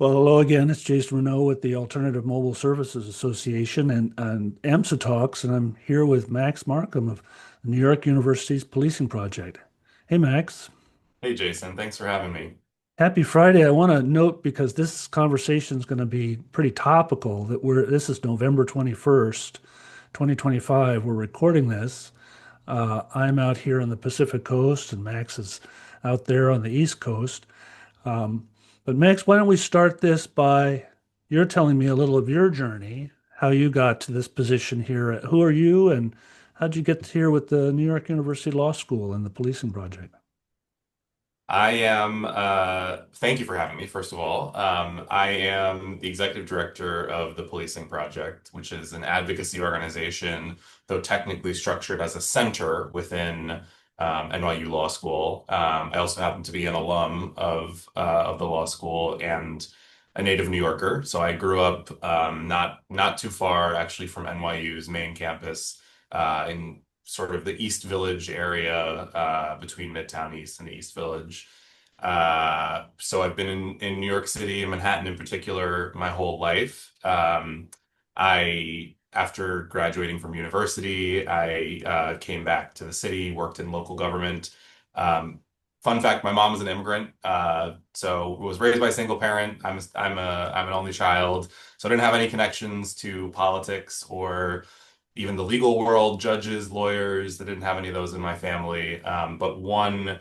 Well, hello again. It's Jason Renault with the Alternative Mobile Services Association and AMSA Talks, and I'm here with Max Markham of New York University's Policing Project. Hey, Max. Hey Jason, thanks for having me. Happy Friday. I want to note because this conversation is going to be pretty topical that this is November 21st, 2025. We're recording this. I'm out here on the Pacific Coast, and Max is out there on the East Coast. Um, but Max, why don't we start this by you're telling me a little of your journey, how you got to this position here. Who are you, and how'd you get here with the New York University Law School and the policing project? Thank you for having me, first of all. I am the executive director of the Policing Project, which is an advocacy organization, though technically structured as a center within NYU Law School. I also happen to be an alum of the law school and a native New Yorker. So I grew up not too far actually from NYU's main campus in sort of the East Village area between Midtown East and the East Village. So I've been in New York City and Manhattan in particular my whole life. After graduating from university, I came back to the city, worked in local government. Fun fact, my mom was an immigrant, so was raised by a single parent. I'm an only child, so I didn't have any connections to politics or even the legal world, judges, lawyers. I didn't have any of those in my family. But one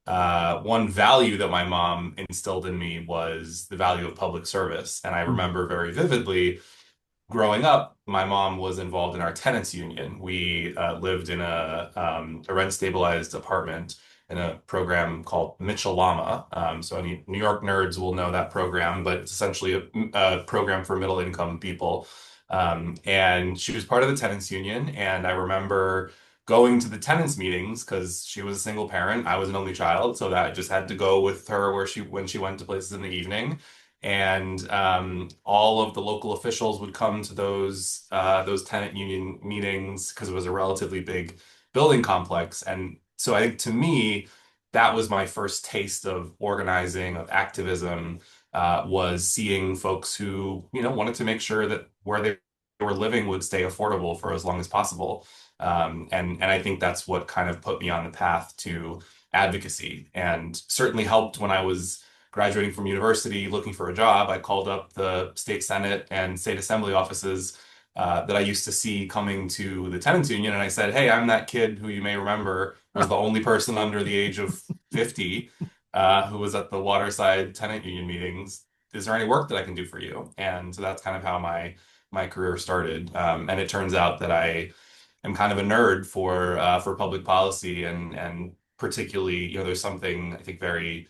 value that my mom instilled in me was the value of public service. And I Hmm. remember very vividly growing up, my mom was involved in our tenants union. We lived in a rent stabilized apartment in a program called Mitchell Lama. So any New York nerds will know that program, but it's essentially a program for middle income people. And she was part of the tenants union. And I remember going to the tenants meetings because she was a single parent. I was an only child, so that I just had to go with her when she went to places in the evening. And all of the local officials would come to those tenant union meetings because it was a relatively big building complex. And so I think to me, that was my first taste of organizing, of activism, was seeing folks who, wanted to make sure that where they were living would stay affordable for as long as possible. And I think that's what kind of put me on the path to advocacy and certainly helped when I was graduating from university looking for a job. I called up the state senate and state assembly offices that I used to see coming to the tenants union, and I said, "Hey, I'm that kid who you may remember was the only person under the age of 50 who was at the Waterside tenant union meetings. Is there any work that I can do for you?" And so that's kind of how my career started. And it turns out that I am kind of a nerd for public policy and particularly, there's something I think very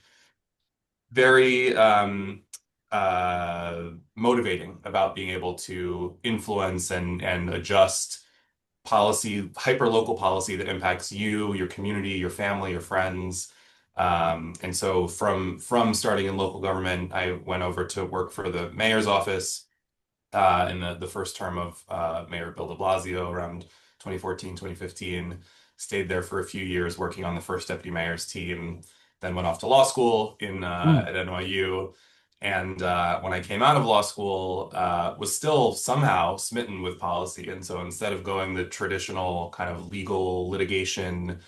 motivating about being able to influence and adjust policy, hyper local policy that impacts you, your community, your family, your friends. And so from starting in local government, I went over to work for the mayor's office in the first term of Mayor Bill de Blasio around 2014, 2015. Stayed there for a few years working on the first deputy mayor's team, then went off to law school Hmm. at NYU. And when I came out of law school, was still somehow smitten with policy. And so instead of going the traditional kind of legal litigation,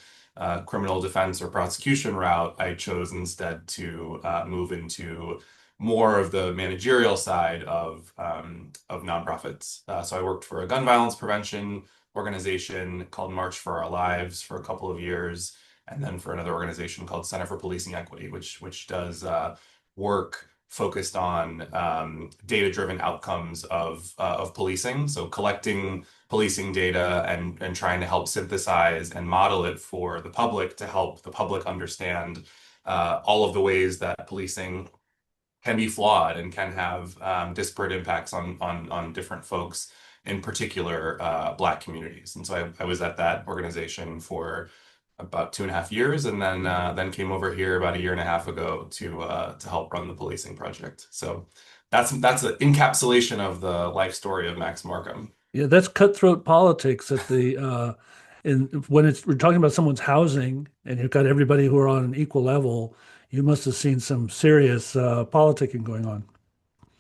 criminal defense or prosecution route, I chose instead to move into more of the managerial side of nonprofits. So I worked for a gun violence prevention organization called March for Our Lives for a couple of years, and then for another organization called Center for Policing Equity, which does work focused on data-driven outcomes of policing. So collecting policing data and trying to help synthesize and model it for the public to help the public understand all of the ways that policing can be flawed and can have disparate impacts on different folks, in particular Black communities. And so I was at that organization for about 2.5 years, and then came over here about a year and a half ago to help run the policing project. So that's an encapsulation of the life story of Max Markham. Yeah, that's cutthroat politics at the in when we're talking about someone's housing and you've got everybody who are on an equal level, you must have seen some serious politicking going on.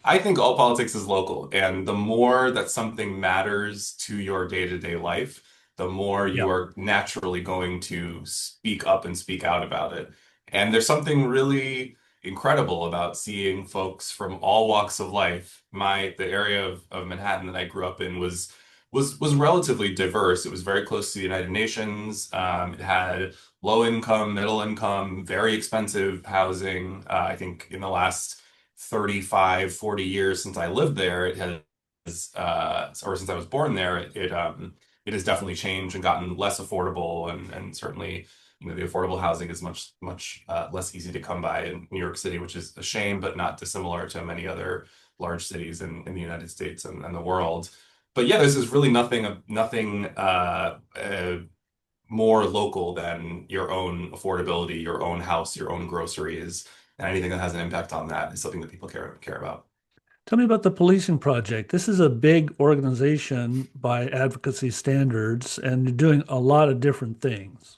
I think all politics is local, and the more that something matters to your day-to-day life, the more Yeah. you are naturally going to speak up and speak out about it. And there's something really incredible about seeing folks from all walks of life. The area of Manhattan that I grew up in was relatively diverse. It was very close to the United Nations. It had low income, middle income, very expensive housing. I think in the last 35, 40 years since I lived there, it has, or since I was born there, it has definitely changed and gotten less affordable, and certainly, the affordable housing is much less easy to come by in New York City, which is a shame, but not dissimilar to many other large cities in the United States and the world. But yeah, this is really nothing more local than your own affordability, your own house, your own groceries, and anything that has an impact on that is something that people care about. Tell me about the policing project. This is a big organization by advocacy standards, and you're doing a lot of different things.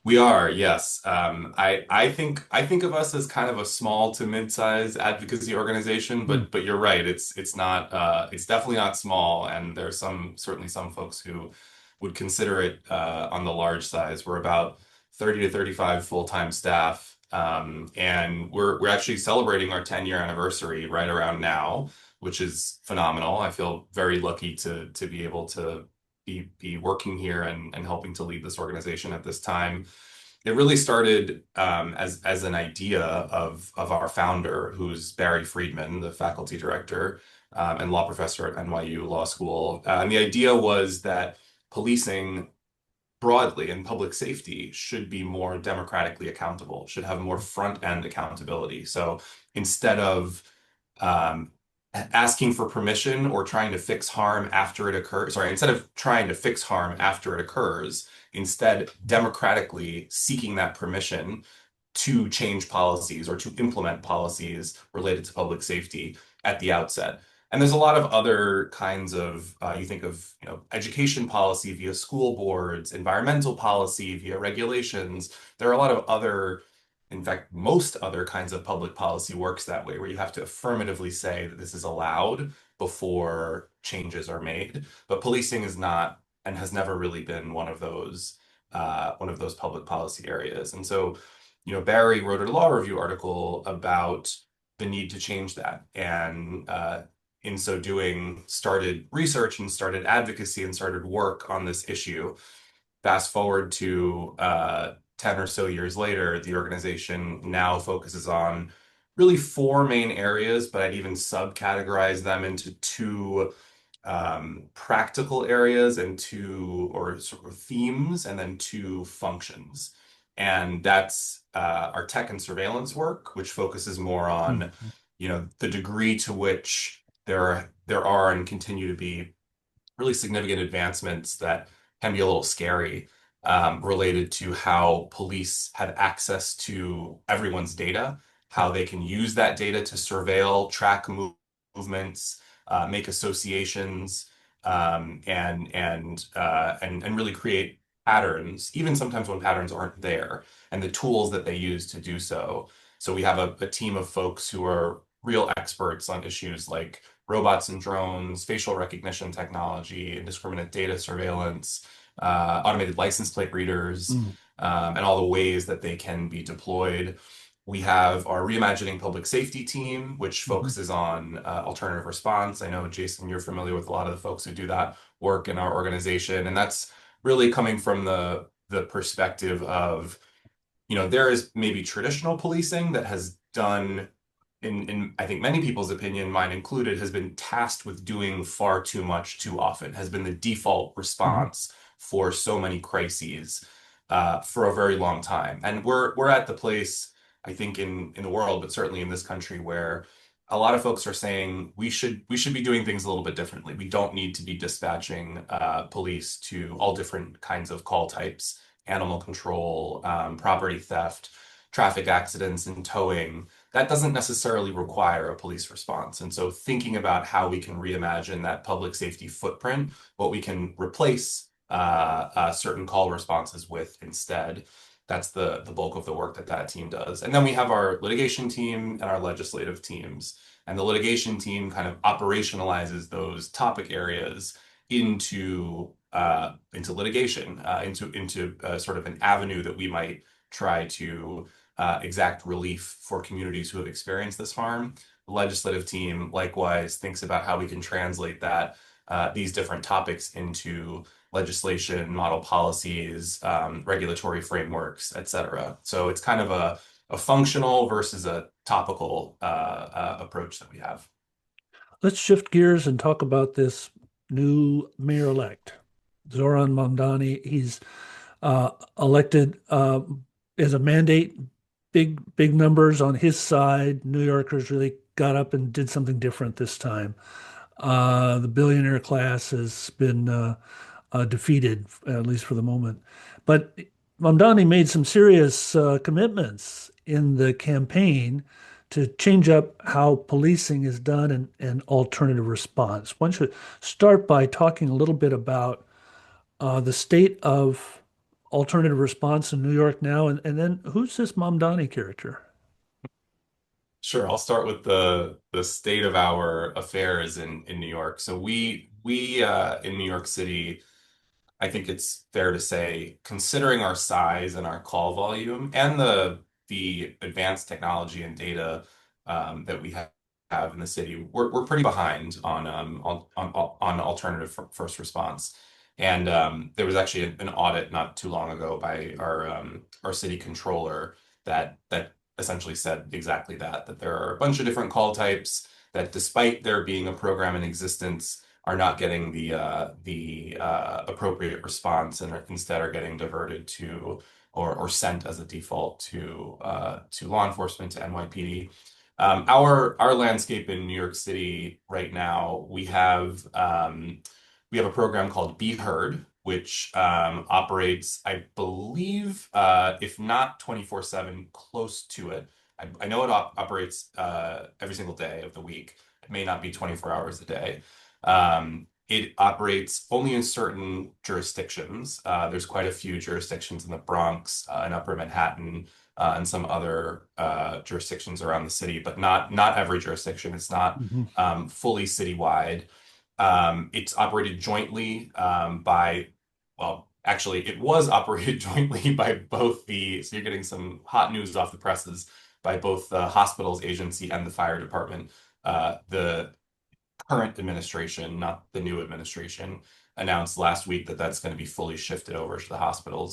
We are, yes. I think of us as kind of a small to mid-sized advocacy organization, Hmm. but you're right. It's definitely not small, and there's certainly some folks who would consider it on the large size. We're about 30 to 35 full-time staff, and we're actually celebrating our 10-year anniversary right around now, which is phenomenal. I feel very lucky to be able to be working here and helping to lead this organization at this time. It really started as an idea of our founder, who's Barry Friedman, the faculty director and law professor at NYU Law School. And the idea was that policing broadly and public safety should be more democratically accountable, should have more front end accountability. So instead of um, asking for permission or trying to fix harm after it occurs, sorry, instead of trying to fix harm after it occurs, instead democratically seeking that permission to change policies or to implement policies related to public safety at the outset. And there's a lot of other kinds of, you think of, education policy via school boards, environmental policy via regulations. There are a lot of other, in fact, most other kinds of public policy works that way, where you have to affirmatively say that this is allowed before changes are made. But policing is not and has never really been one of those public policy areas. And so, Barry wrote a law review article about the need to change that. And in so doing, started research and started advocacy and started work on this issue. Fast forward to 10 or so years later, the organization now focuses on really four main areas, but I'd even subcategorize them into two practical areas and two, or sort of themes, and then two functions. And that's our tech and surveillance work, which focuses more on, Hmm. the degree to which there are and continue to be really significant advancements that can be a little scary, related to how police have access to everyone's data, how they can use that data to surveil, track movements, make associations, and really create patterns, even sometimes when patterns aren't there, and the tools that they use to do so. So we have a team of folks who are real experts on issues like robots and drones, facial recognition technology, indiscriminate data surveillance, automated license plate readers, Hmm. and all the ways that they can be deployed. We have our Reimagining Public Safety team, which Hmm. focuses on alternative response. I know, Jason, you're familiar with a lot of the folks who do that work in our organization, and that's really coming from the perspective of, there is maybe traditional policing that has done, in I think many people's opinion, mine included, has been tasked with doing far too much too often, has been the default Hmm. response for so many crises for a very long time. And we're at the place, I think, in the world, but certainly in this country, where a lot of folks are saying we should be doing things a little bit differently. We don't need to be dispatching police to all different kinds of call types, animal control, property theft, traffic accidents, and towing. That doesn't necessarily require a police response. And so thinking about how we can reimagine that public safety footprint, what we can replace certain call responses with instead. That's the bulk of the work that that team does. And then we have our litigation team and our legislative teams. And the litigation team kind of operationalizes those topic areas into litigation, into sort of an avenue that we might try to exact relief for communities who have experienced this harm. The legislative team likewise thinks about how we can translate that these different topics into legislation, model policies, regulatory frameworks, et cetera. So it's kind of a functional versus a topical approach that we have. Let's shift gears and talk about this new mayor-elect, Zohran Mamdani. He's elected as a mandate, big numbers on his side. New Yorkers really got up and did something different this time. The billionaire class has been defeated, at least for the moment. But Mamdani made some serious commitments in the campaign to change up how policing is done and alternative response. One should start by talking a little bit about the state of alternative response in New York now, and then who's this Mamdani character? Sure, I'll start with the state of our affairs in New York. So we in New York City, I think it's fair to say, considering our size and our call volume and the advanced technology and data that we have in the city, we're pretty behind on alternative first response. And there was actually an audit not too long ago by our city controller that essentially said exactly that there are a bunch of different call types that, despite there being a program in existence, are not getting the appropriate response and instead are getting diverted to or sent as a default to law enforcement, to NYPD. Our landscape in New York City right now, we have a program called Be Heard, which operates, I believe, if not 24/7, close to it. I know it operates every single day of the week. It may not be 24 hours a day. It operates only in certain jurisdictions. There's quite a few jurisdictions in the Bronx, in Upper Manhattan, and some other jurisdictions around the city, but not every jurisdiction. It's not Mhm. fully citywide. It's operated jointly well, actually, it was operated jointly by so you're getting some hot news off the presses, by both the hospitals agency and the fire department. The current administration, not the new administration, announced last week that that's going to be fully shifted over to the hospital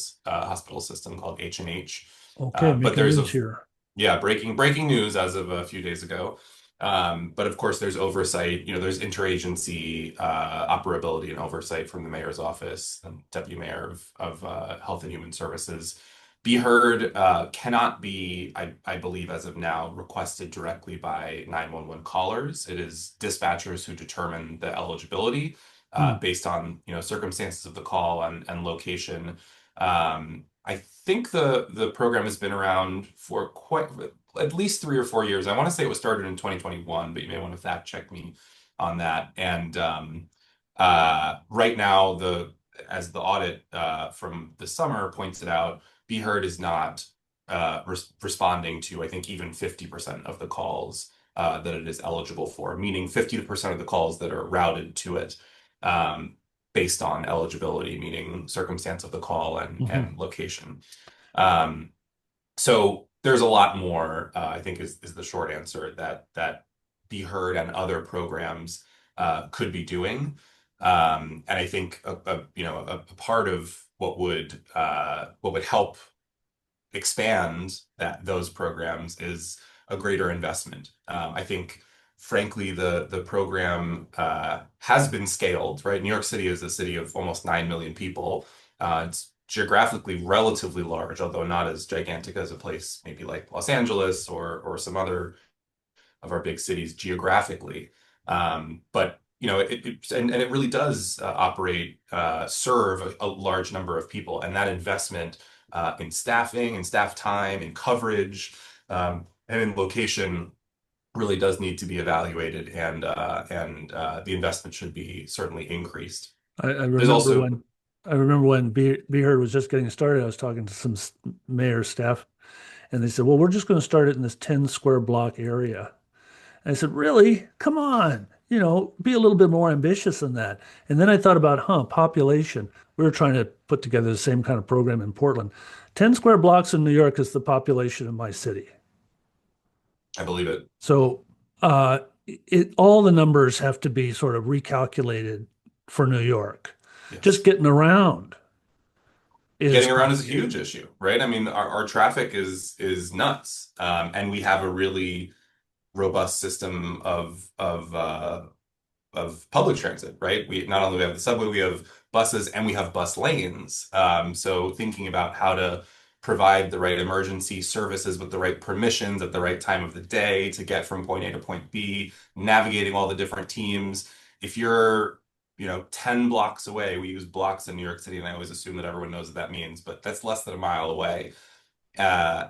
system called H&H. Okay, But making there's news here. yeah, breaking news as of a few days ago. But of course, there's oversight. There's interagency operability and oversight from the mayor's office and deputy mayor of Health and Human Services. Be Heard cannot be, I believe, as of now, requested directly by 911 callers. It is dispatchers who determine the eligibility Hmm. based on circumstances of the call and location. I think the program has been around for quite at least 3 or 4 years. I want to say it was started in 2021, but you may want to fact check me on that. And right now, as the audit from the summer points it out, Be Heard is not responding to, I think, even 50% of the calls that it is eligible for, meaning 50% of the calls that are routed to it. Based on eligibility, meaning circumstance of the call Mhm. and location. Um, so there's a lot more, I think is the short answer that Be Heard and other programs could be doing. And I think a part of what would help expand those programs is a greater investment. I think, frankly, the program has been scaled, right? New York City is a city of almost 9 million people. It's geographically relatively large, although not as gigantic as a place maybe like Los Angeles or some other of our big cities geographically. But and it really does serve a large number of people, and that investment in staffing and staff time and coverage and in location really does need to be evaluated, and the investment should be certainly increased. I There's remember also when I remember when Be Heard was just getting started, I was talking to some mayor staff, and they said, "Well, we're just going to start it in this 10 square block area." And I said, "Really? Come on, be a little bit more ambitious than that." And then I thought about, population. We were trying to put together the same kind of program in Portland. 10 square blocks in New York is the population of my city. I believe it. So all the numbers have to be sort of recalculated for New York. Just Yes. getting around is Getting around is a complicated. huge issue, right? I mean, our traffic is nuts, and we have a really robust system of public transit, right? We not only have the subway, we have buses and we have bus lanes. So thinking about how to provide the right emergency services with the right permissions at the right time of the day to get from point A to point B, navigating all the different teams. If you're, 10 blocks away, we use blocks in New York City, and I always assume that everyone knows what that means, but that's less than a mile away. uh,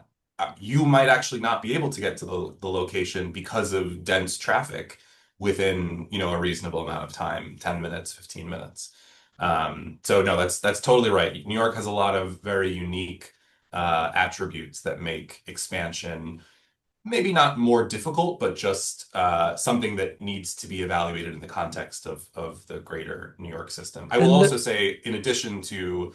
you might actually not be able to get to the location because of dense traffic within, a reasonable amount of time, 10 minutes, 15 minutes. So no, that's totally right. New York has a lot of very unique attributes that make expansion maybe not more difficult, but just something that needs to be evaluated in the context of the greater New York system. I will And also say, in addition to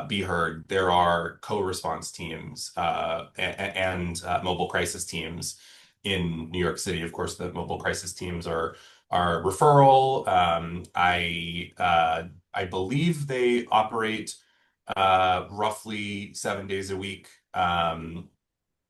Be Heard, there are co-response teams and mobile crisis teams in New York City. Of course, the mobile crisis teams are referral. I believe they operate roughly 7 days a week.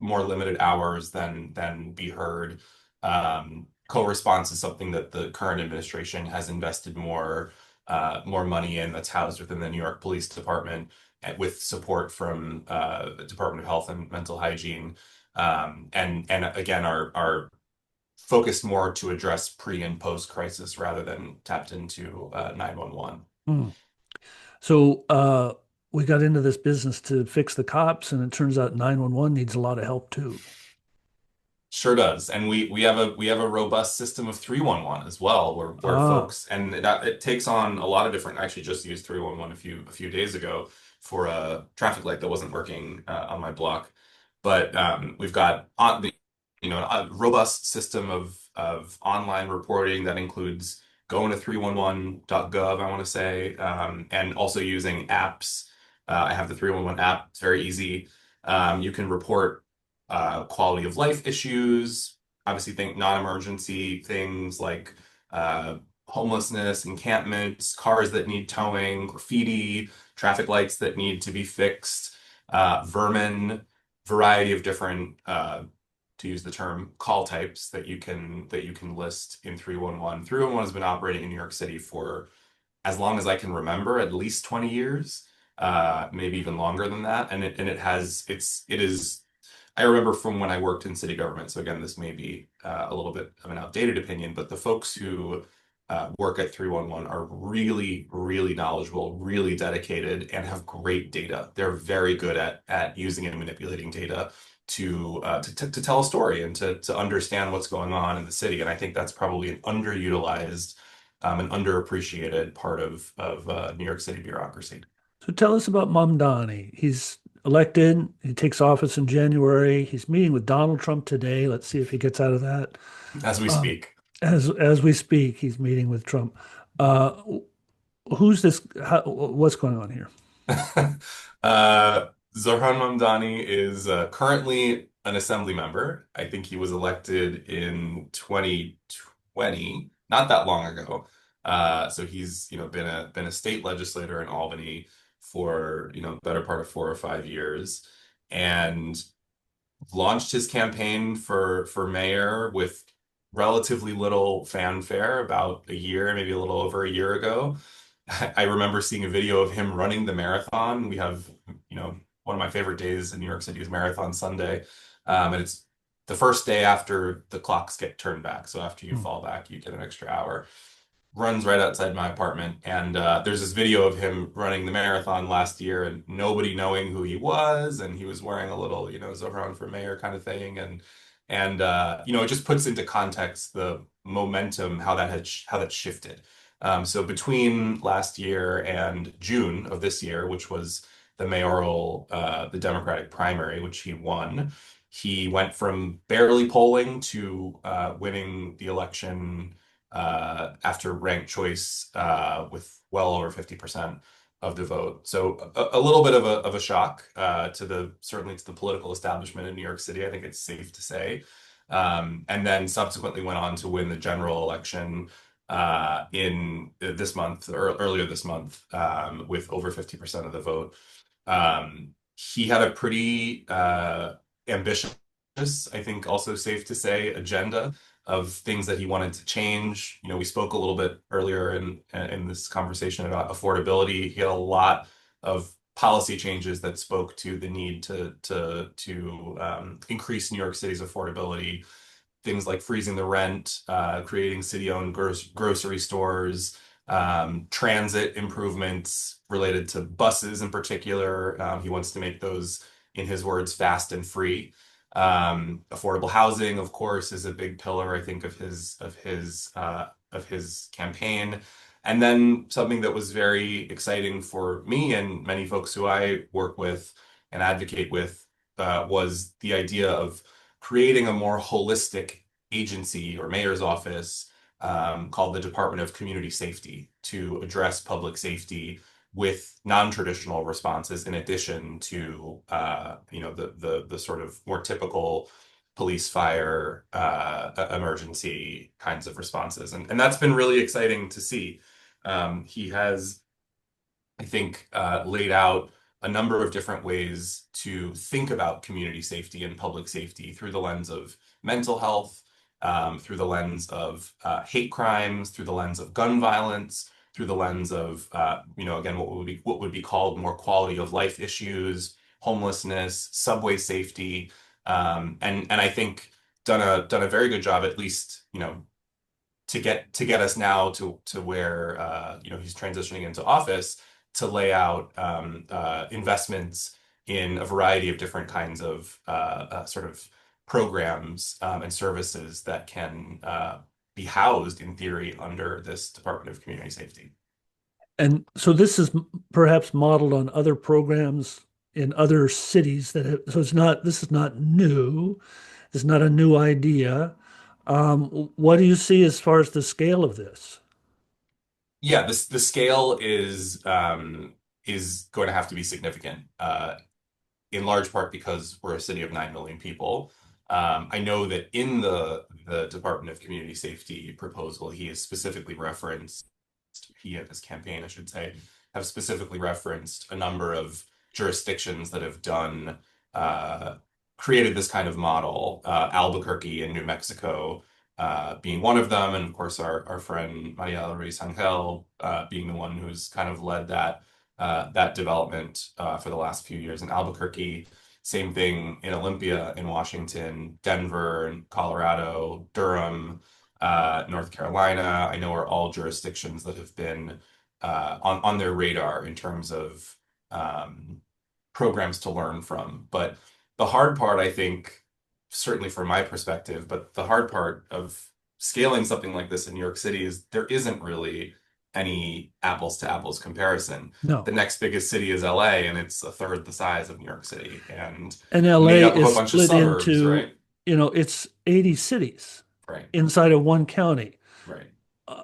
More limited hours than Be Heard. Co-response is something that the current administration has invested more money in, that's housed within the New York Police Department, with support from the Department of Health and Mental Hygiene. And again, are focused more to address pre and post crisis rather than tapped into 911. hmm, so we got into this business to fix the cops, and it turns out 911 needs a lot of help too. Sure does. And we have a robust system of 311 as well, where Ah, folks, and that it takes on a lot of different. I actually just used 311 a few days ago for a traffic light that wasn't working on my block. But we've got a robust system of online reporting that includes going to 311.gov, I want to say, and also using apps. I have the 311 app. It's very easy. You can report quality of life issues. Obviously, think non-emergency things like homelessness, encampments, cars that need towing, graffiti, traffic lights that need to be fixed, vermin, variety of different, to use the term, call types that you can list in 311. 311 has been operating in New York City for as long as I can remember, at least 20 years, maybe even longer than that. And it is. I remember from when I worked in city government. So again, this may be a little bit of an outdated opinion, but the folks who work at 311 are really, really knowledgeable, really dedicated, and have great data. They're very good at using and manipulating data to tell a story and to understand what's going on in the city. And I think that's probably an underutilized and underappreciated part of New York City bureaucracy. so tell us about Mamdani. He's elected. He takes office in January. He's meeting with Donald Trump today. Let's see if he gets out of that. As we Um, speak. as we speak, he's meeting with Trump. Uh, who's this? What's going on here? uh, Zohran Mamdani is currently an assembly member. I think he was elected in 2020, not that long ago. So he's, been a state legislator in Albany for, better part of 4 or 5 years, and launched his campaign for mayor with relatively little fanfare about a year, maybe a little over a year ago. I remember seeing a video of him running the marathon. We have, one of my favorite days in New York City is Marathon Sunday. And it's the first day after the clocks get turned back. So after you Hmm. fall back, you get an extra hour. Runs right outside my apartment. And there's this video of him running the marathon last year and nobody knowing who he was. And he was wearing a little, Zohran for mayor kind of thing. And it just puts into context the momentum, how that shifted. So between last year and June of this year, which was the Democratic primary, which he won, he went from barely polling to winning the election after ranked choice with well over 50% of the vote. So a little bit of a shock certainly to the political establishment in New York City, I think it's safe to say. And then subsequently went on to win the general election in this month or earlier this month with over 50% of the vote. He had a pretty ambitious, I think also safe to say, agenda of things that he wanted to change. We spoke a little bit earlier in this conversation about affordability. He had a lot of policy changes that spoke to the need to increase New York City's affordability. Things like freezing the rent, creating city-owned grocery stores, transit improvements related to buses in particular. He wants to make those, in his words, fast and free. Affordable housing, of course, is a big pillar, I think, of his campaign. And then something that was very exciting for me and many folks who I work with and advocate with was the idea of creating a more holistic agency or mayor's office called the Department of Community Safety to address public safety with non-traditional responses in addition to the sort of more typical police, fire, emergency kinds of responses. And that's been really exciting to see. He has, I think, laid out a number of different ways to think about community safety and public safety through the lens of mental health, through the lens of hate crimes, through the lens of gun violence, through the lens of, again, what would be called more quality of life issues, homelessness, subway safety, and I think done a very good job, at least, to get us now to where he's transitioning into office to lay out investments in a variety of different kinds of sort of programs and services that can be housed in theory under this Department of Community Safety. And so this is perhaps modeled on other programs in other cities so this is not new. It's not a new idea. What do you see as far as the scale of this? Yeah, the scale is going to have to be significant. In large part because we're a city of 9 million people. I know that in the Department of Community Safety proposal, he and his campaign, I should say, have specifically referenced a number of jurisdictions that have created this kind of model, Albuquerque in New Mexico being one of them, and of course our friend Maria Ruiz Angel being the one who's kind of led that development for the last few years in Albuquerque. Same thing in Olympia, in Washington, Denver, and Colorado, Durham, North Carolina. I know are all jurisdictions that have been on their radar in terms of programs to learn from. But the hard part, I think, certainly from my perspective, but the hard part of scaling something like this in New York City is there isn't really any apples to apples comparison. The No. next biggest city is LA, and it's a third the size of New York City and And made LA up of a is bunch of split suburbs, into, right? it's 80 cities Right, inside of one county. right,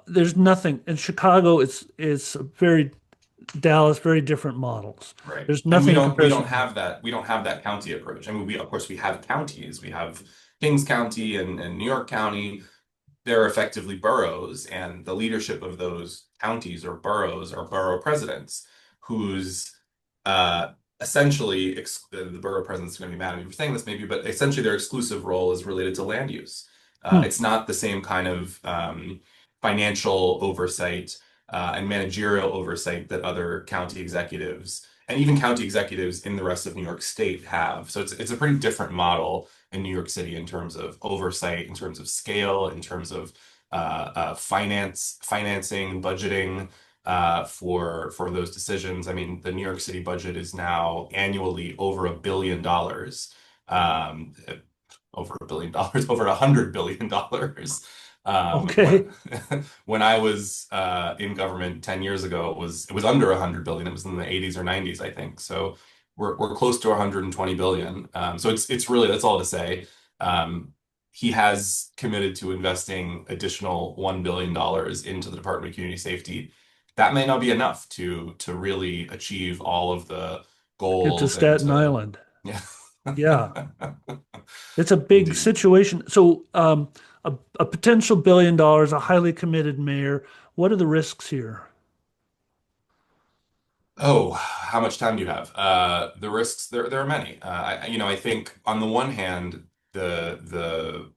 There's nothing in Chicago. It's very Dallas, very different models. right. There's And we nothing in don't we comparison don't here. have that we don't have that county approach. I mean, we of course we have counties. We have Kings County and New York County. They're effectively boroughs, and the leadership of those counties or boroughs are borough presidents, whose uh, essentially the borough presidents are going to be mad at me for saying this maybe, but essentially their exclusive role is related to land use. Hmm. It's not the same kind of financial oversight and managerial oversight that other county executives and even county executives in the rest of New York State have. So it's a pretty different model in New York City in terms of oversight, in terms of scale, in terms of financing, budgeting for those decisions. I mean, the New York City budget is now annually over $1 billion, over $1 billion, over $100 billion. Okay. When when I was in government 10 years ago, it was under 100 billion. It was in the 80s or 90s, I think. So we're close to 120 billion. So it's really, that's all to say. Um, he has committed to investing additional $1 billion into the Department of Community Safety. That may not be enough to really achieve all of the Get to goals and Staten to, Island. yeah. Yeah. It's a big Indeed. situation. So, a potential $1 billion, a highly committed mayor. What are the risks here? Oh, how much time do you have? The risks, there are many. I think on the one hand, the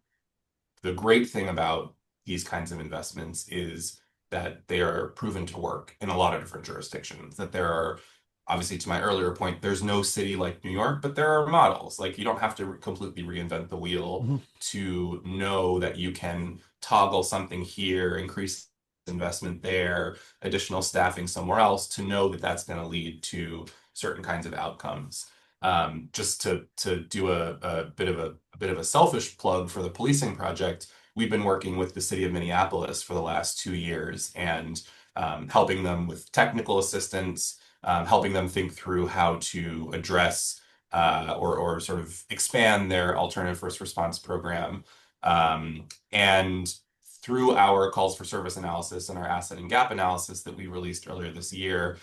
great thing about these kinds of investments is that they are proven to work in a lot of different jurisdictions. That there are, obviously, to my earlier point, there's no city like New York, but there are models. Like you don't have to completely reinvent the wheel Mhm. to know that you can toggle something here, increase investment there, additional staffing somewhere else to know that that's going to lead to certain kinds of outcomes. Just to do a bit of a selfish plug for the policing project, we've been working with the city of Minneapolis for the last 2 years and helping them with technical assistance, helping them think through how to address or sort of expand their alternative first response program. And through our calls for service analysis and our asset and gap analysis that we released earlier this year,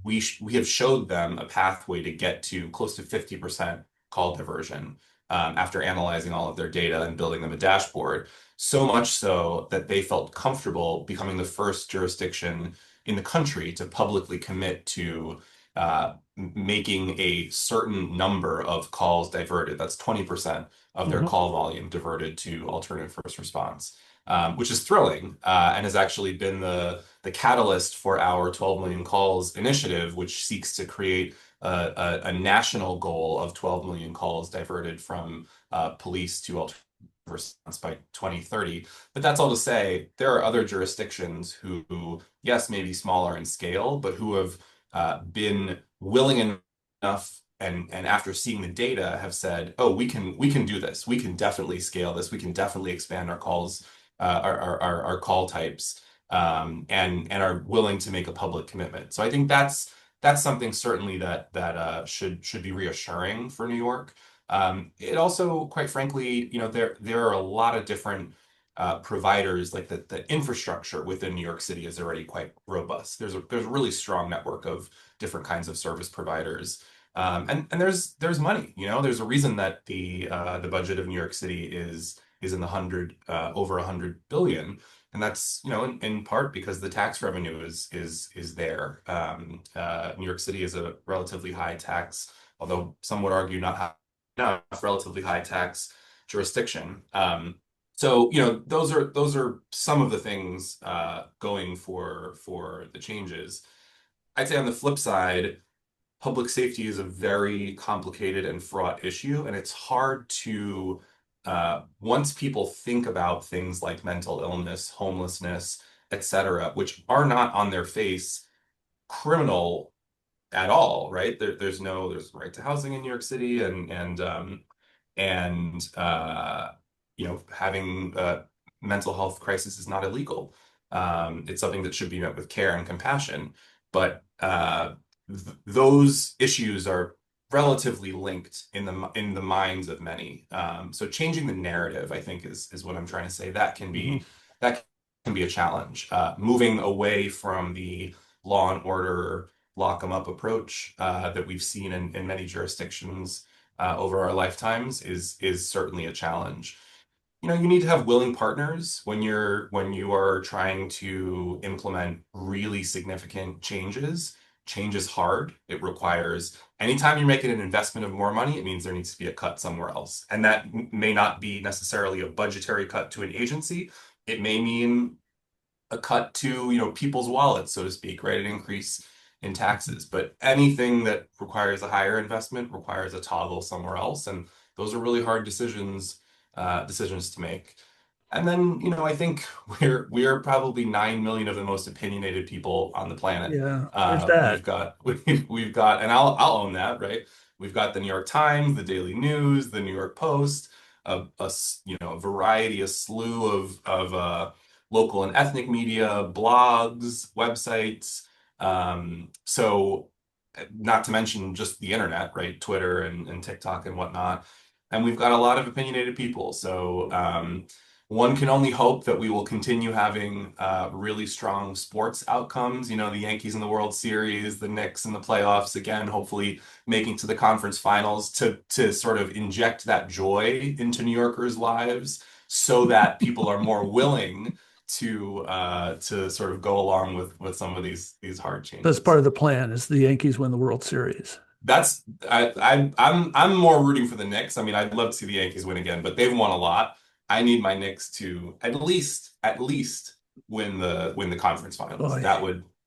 we have showed them a pathway to get to close to 50% call diversion after analyzing all of their data and building them a dashboard. So much so that they felt comfortable becoming the first jurisdiction in the country to publicly commit to making a certain number of calls diverted. That's 20% of their Mhm. call volume diverted to alternative first response, which is thrilling and has actually been the catalyst for our 12 million calls initiative, which seeks to create a national goal of 12 million calls diverted from police to alternative response by 2030. But that's all to say, there are other jurisdictions who, yes, may be smaller in scale, but who have been willing enough and after seeing the data have said, oh, we can do this. We can definitely scale this. We can definitely expand our calls, our call types, and are willing to make a public commitment. So I think that's something certainly that should be reassuring for New York. It also, quite frankly, there are a lot of different providers. Like the infrastructure within New York City is already quite robust. There's a really strong network of different kinds of service providers. And there's money, there's a reason that the budget of New York City is in the hundred over 100 billion, and that's in part because the tax revenue is there. New York City is a relatively high tax, although some would argue not enough, relatively high tax jurisdiction. So those are some of the things going for the changes. I'd say on the flip side, public safety is a very complicated and fraught issue, and it's hard to, once people think about things like mental illness, homelessness, etc., which are not on their face criminal at all, right? There's right to housing in New York City, and having a mental health crisis is not illegal. It's something that should be met with care and compassion, but those issues are relatively linked in the minds of many. So changing the narrative, I think, is what I'm trying to say. Mhm. That can be a challenge. Moving away from the law and order lock them up approach that we've seen in many jurisdictions over our lifetimes is certainly a challenge. You need to have willing partners when you are trying to implement really significant changes. Change is hard. It requires, anytime you're making an investment of more money, it means there needs to be a cut somewhere else. And that may not be necessarily a budgetary cut to an agency. It may mean a cut to, people's wallets, so to speak, right? An increase in taxes. But anything that requires a higher investment requires a toggle somewhere else. And those are really hard decisions to make. And then, I think we're probably 9 million of the most opinionated people on the planet. Yeah, there's that. We've got, and I'll own that, right? We've got the New York Times, the Daily News, the New York Post. a variety, a slew of local and ethnic media, blogs, websites. So not to mention just the internet, right? Twitter and TikTok and whatnot. And we've got a lot of opinionated people. So one can only hope that we will continue having really strong sports outcomes. You know, the Yankees in the World Series, the Knicks in the playoffs, again, hopefully making to the conference finals to sort of inject that joy into New Yorkers' lives so that people are more willing to sort of go along with some of these hard That's part changes. of the plan is the Yankees win the World Series. That's I'm more rooting for the Knicks. I mean, I'd love to see the Yankees win again, but they've won a lot. I need my Knicks to at least win the conference finals. Boy,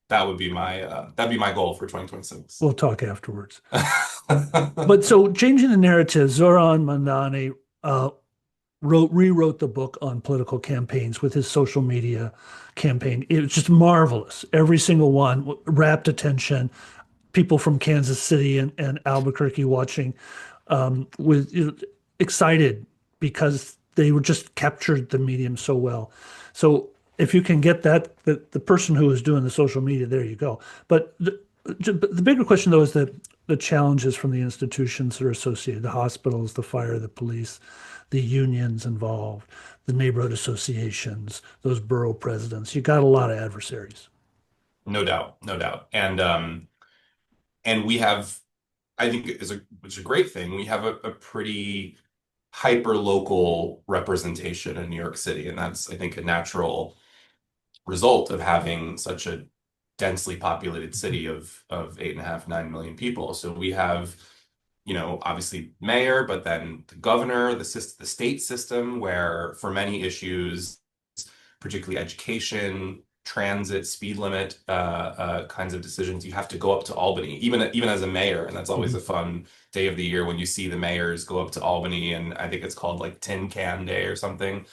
That would be my that'd be my goal for 2026. we'll talk afterwards. But so changing the narrative, Zohran Mamdani uh, rewrote the book on political campaigns with his social media campaign. It was just marvelous. Every single one rapt attention. People from Kansas City and Albuquerque watching with excited because they were just captured the medium so well. So if you can get that, the person who is doing the social media, there you go. But the bigger question though is the challenges from the institutions that are associated, the hospitals, the fire, the police, the unions involved, the neighborhood associations, those borough presidents. You got a lot of adversaries. No doubt, no doubt. And we have, I think it's a great thing. We have a pretty hyper local representation in New York City, and that's I think a natural result of having such a densely populated city of 8.5, 9 million people. So we have, obviously mayor, but then the governor, the state system, where for many issues, particularly education, transit, speed limit kinds of decisions, you have to go up to Albany, even as a mayor, and that's always Mhm. a fun day of the year when you see the mayors go up to Albany, and I think it's called like Tin Can Day or something,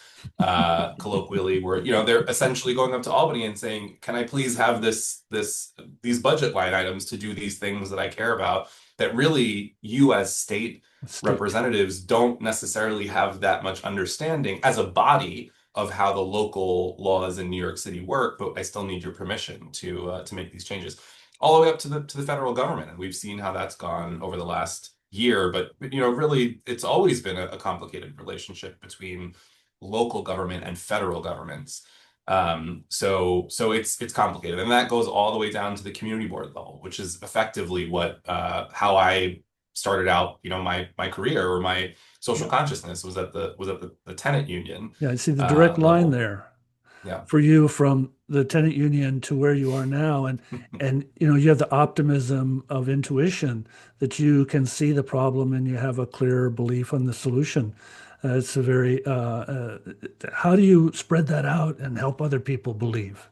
colloquially, where they're essentially going up to Albany and saying, "Can I please have these budget line items to do these things that I care about?" That really you as state State. representatives don't necessarily have that much understanding as a body of how the local laws in New York City work, but I still need your permission to make these changes, all the way up to the federal government. And we've seen how that's gone over the last year. But really, it's always been a complicated relationship between local government and federal governments. So it's complicated, and that goes all the way down to the community board level, which is effectively what how I started out, my career or my social Yeah. consciousness was at the tenant union Yeah, I see the direct line level. there Yeah. for you from the tenant union to where you are now. And you have the optimism of intuition that you can see the problem and you have a clear belief on the solution. It's a very how do you spread that out and help other people believe?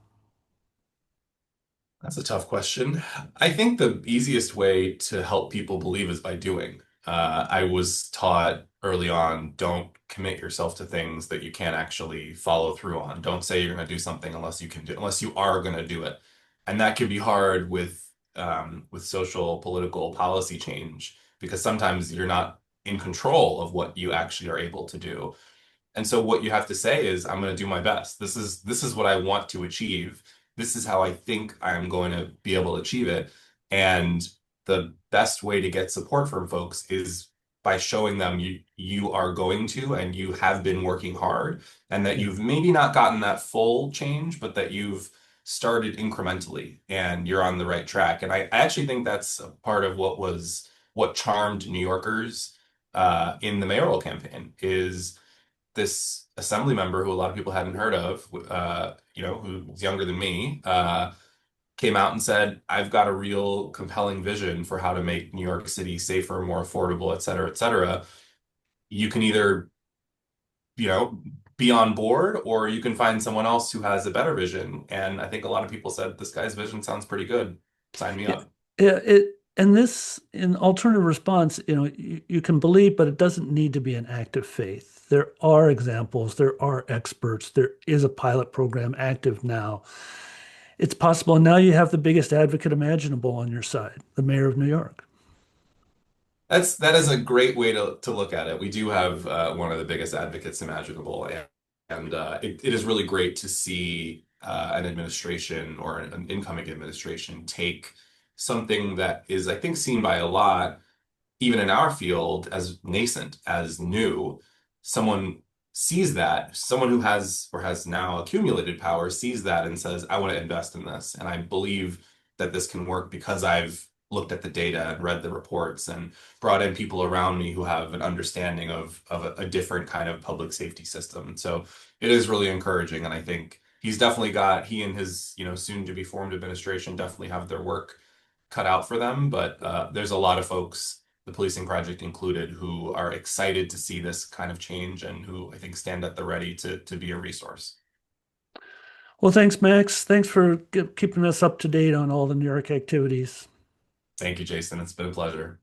That's a tough question. I think the easiest way to help people believe is by doing. I was taught early on, don't commit yourself to things that you can't actually follow through on. Don't say you're going to do something unless you are going to do it. And that can be hard with social, political policy change because sometimes you're not in control of what you actually are able to do. And so what you have to say is, I'm going to do my best. This is what I want to achieve. This is how I think I'm going to be able to achieve it. And the best way to get support from folks is by showing them you are going to and you have been working hard and that Yeah. you've maybe not gotten that full change, but that you've started incrementally and you're on the right track. And I actually think that's a part of what charmed New Yorkers in the mayoral campaign is this assembly member who a lot of people hadn't heard of, who was younger than me, came out and said, I've got a real compelling vision for how to make New York City safer, more affordable, et cetera, et cetera. You can either, you know, be on board or you can find someone else who has a better vision. And I think a lot of people said, this guy's vision sounds pretty good. Sign me Yeah, up. and this in alternative response, you can believe, but it doesn't need to be an act of faith. There are examples, there are experts, there is a pilot program active now. It's possible. And now you have the biggest advocate imaginable on your side, the mayor of New York. That is a great way to look at it. We do have one of the biggest advocates imaginable, and it is really great to see an administration or an incoming administration take something that is, I think, seen by a lot even in our field, as nascent, as new, someone sees that, someone who has or has now accumulated power sees that and says, I want to invest in this. And I believe that this can work because I've looked at the data and read the reports and brought in people around me who have an understanding of a different kind of public safety system. So it is really encouraging. And I think he's definitely got, he and his, soon to be formed administration definitely have their work cut out for them. But there's a lot of folks, the policing project included, who are excited to see this kind of change and who I think stand at the ready to be a resource. Well, thanks, Max. Thanks for keeping us up to date on all the New York activities. Thank you, Jason. It's been a pleasure.